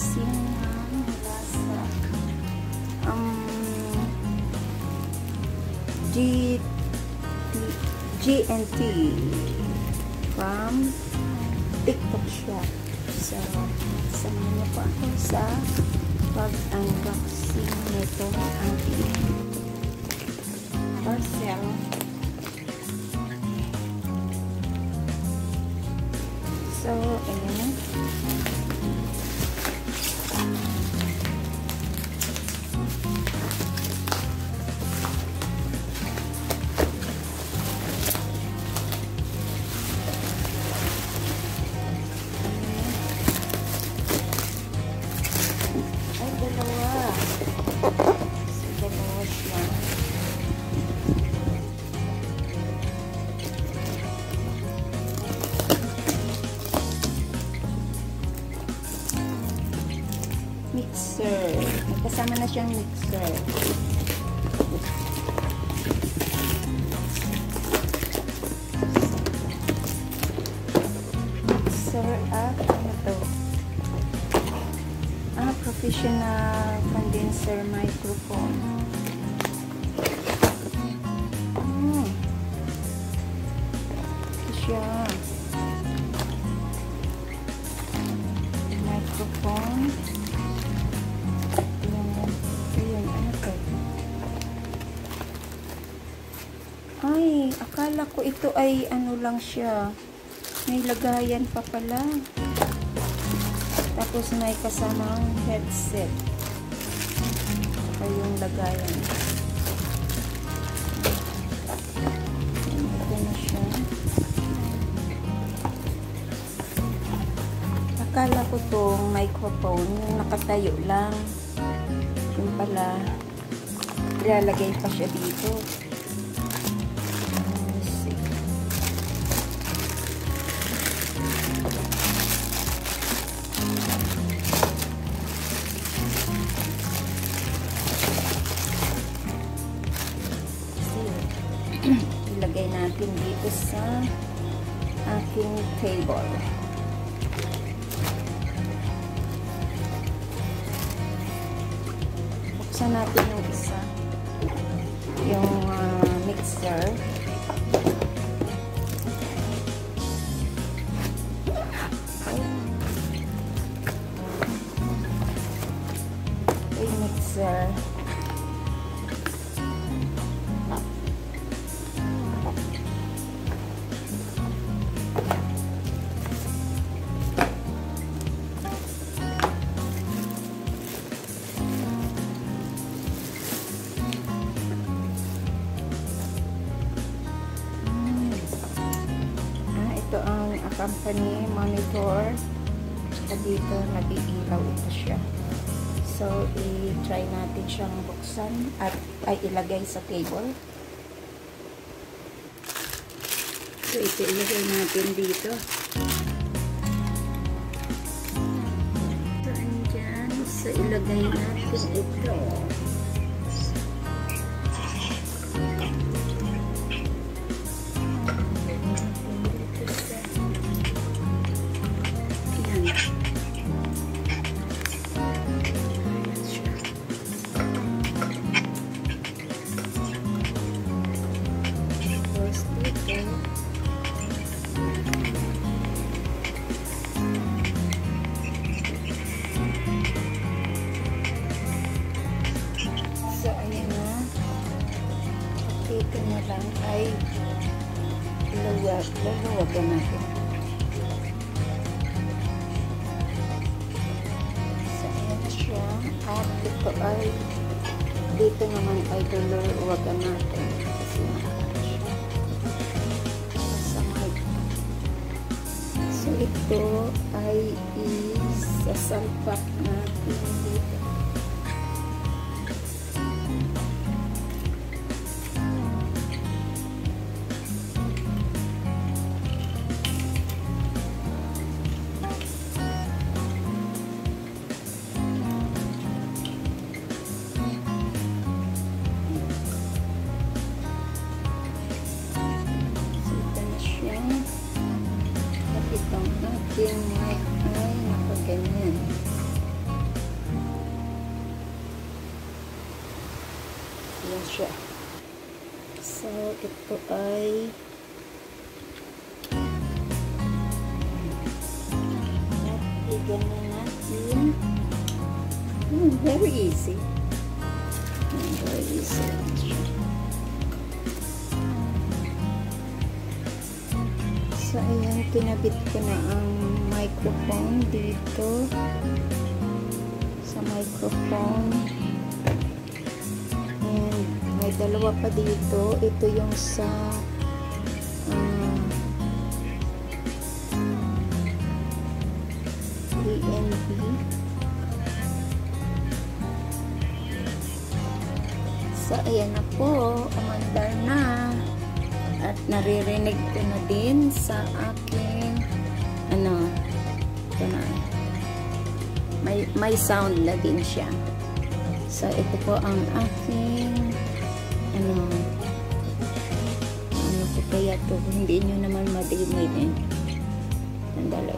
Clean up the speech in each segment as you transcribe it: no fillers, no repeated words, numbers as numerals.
unboxing ng lasa GNT from TikTok shop. So, sama niyo po ako sa pag-unboxing nito ating parcel. So, ayan. Ay, dalawa. So, dalawa siya. Mixer. Kasama na siyang mixer. Mixer at ano to? Professional condenser microphone. Ito siya. Microphone. Ayun, ano to? Ay, akala ko ito ay ano lang siya. May lagayan pa pala. Tapos may kasamang headset. Saka yung lagayan. Ito na siya. Akala ko tong microphone yung nakatayo lang. Yung pala ilalagay pa siya dito. Ilagay natin dito sa aking table. Buksan natin yung isa. Yung mixer. Yung mixer. Ito ang company monitor. At dito nag-iilaw ito siya. So, i-try natin siyang buksan at ay ilagay sa table. So, ito ilagay natin dito. So, andyan. So, ilagay natin ito. Ito na lang ay luluwagan natin. So, ayan na siya. At ito ay dito naman ay luluwagan natin. Kasi nakaka siya. Sa mic. So, ito ay isasalpak natin dito. aking mic ay nakaganyan. Ayan siya. So, ito ay natigan na natin. Very easy. Very easy. So, ayan, kinabit ko na ang microphone dito. Sa microphone. And may dalawa pa dito. Ito yung sa DNB. So, ayan na po. Umandar na. At naririnig ko na din sa aking ito na. May sound na din siya. So, ito po ang aking ano po kaya ito. Hindi nyo naman madinig. Sandali.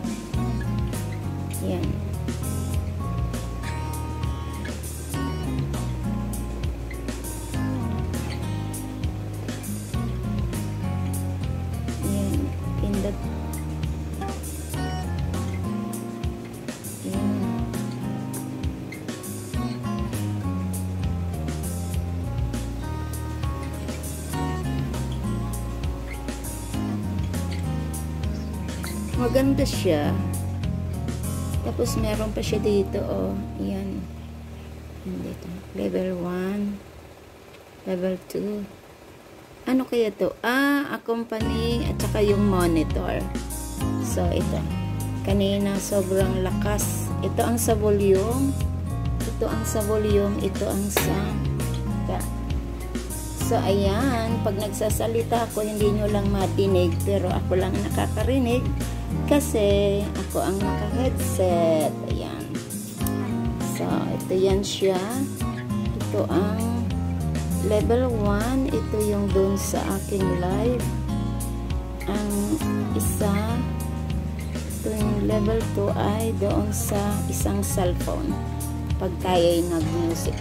Yan. Maganda siya. Tapos meron pa siya dito, oh. Yan. Dito. Level 1. Level 2. Ano kaya to? Accompany at saka yung monitor. So, ito. Kanina sobrang lakas. Ito ang sa volume. Ito ang sa volume. Ito ang sa So, ayan. Pag nagsasalita ako, hindi nyo lang madinig. Pero ako lang nakakarinig. Kasi ako ang naka-headset. Ayan. So, ito yan siya. Ito ang level 1. Ito yung dun sa aking live. Ang isa, ito yung level 2 ay doon sa isang cellphone. Pag tayo'y nag-music.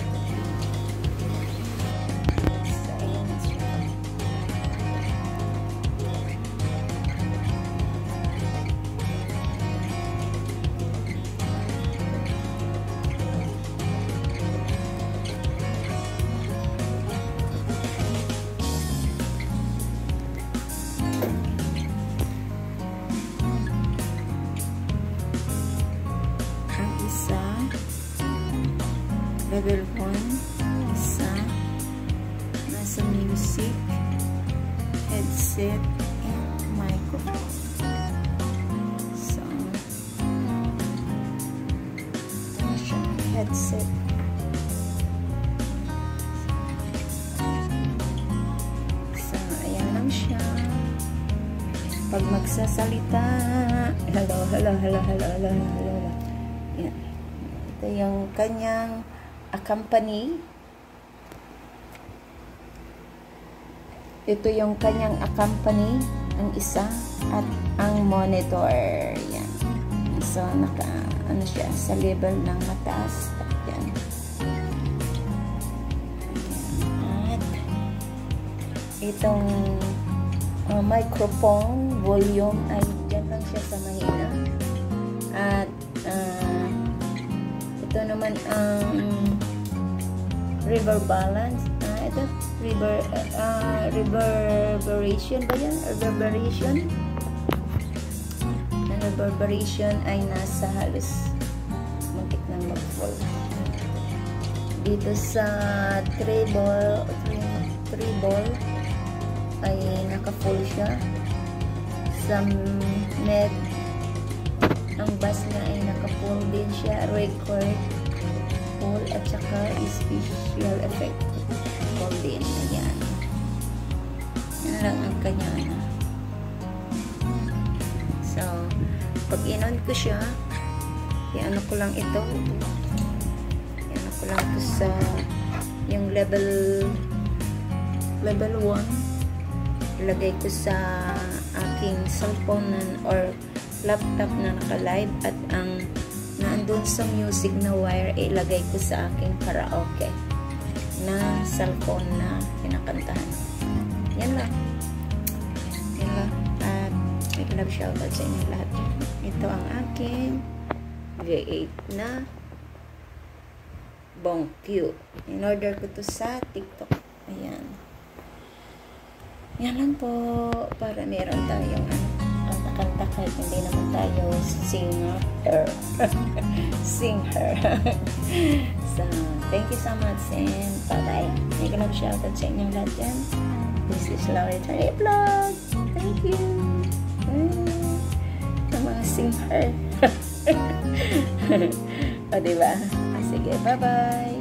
Level 1, isa, nasa music, headset, and microphone. So, ito na siya, headset. So, ayan lang siya. Pag magsasalita, hello. Yan. Ito yung kanyang accompany. Ito yung kanyang accompany, ang isa, at ang monitor. Yan. So, ano siya, sa level ng mataas. Yan. At itong microphone volume ay dyan lang siya sa mahina. At ito naman ang river balance. Ito reverberation ba yan? Reverberation ay nasa halos magkit ng mag-full. Dito sa treble ay naka-full siya. Sa med, ang bass niya ay naka-full din siya. Record full at saka special effect full din. Ayan. Yan lang ang kanya. So, pag in-on ko siya, i-ano ko lang ito. I-ano ko lang ito sa yung level 1. Ilagay ko sa aking cellphone or laptop na naka-live at ang naandun sa music na wire ilagay ko sa aking karaoke. na cellphone na kinakantahan. Yan lang. Yan lang. At may love shoutout sa inyo lahat. Ito ang aking V8 na BongQ. In-order ko to sa TikTok. Ayan. Yan lang po. Para meron tayong kanta kahit hindi naman tayo singer. Singer. So, thank you so much and bye-bye. May love shoutout sa inyong lahat yan. This is Laurie Tony Vlog. Thank you. Ang mga singer. O, diba? Sige, bye-bye.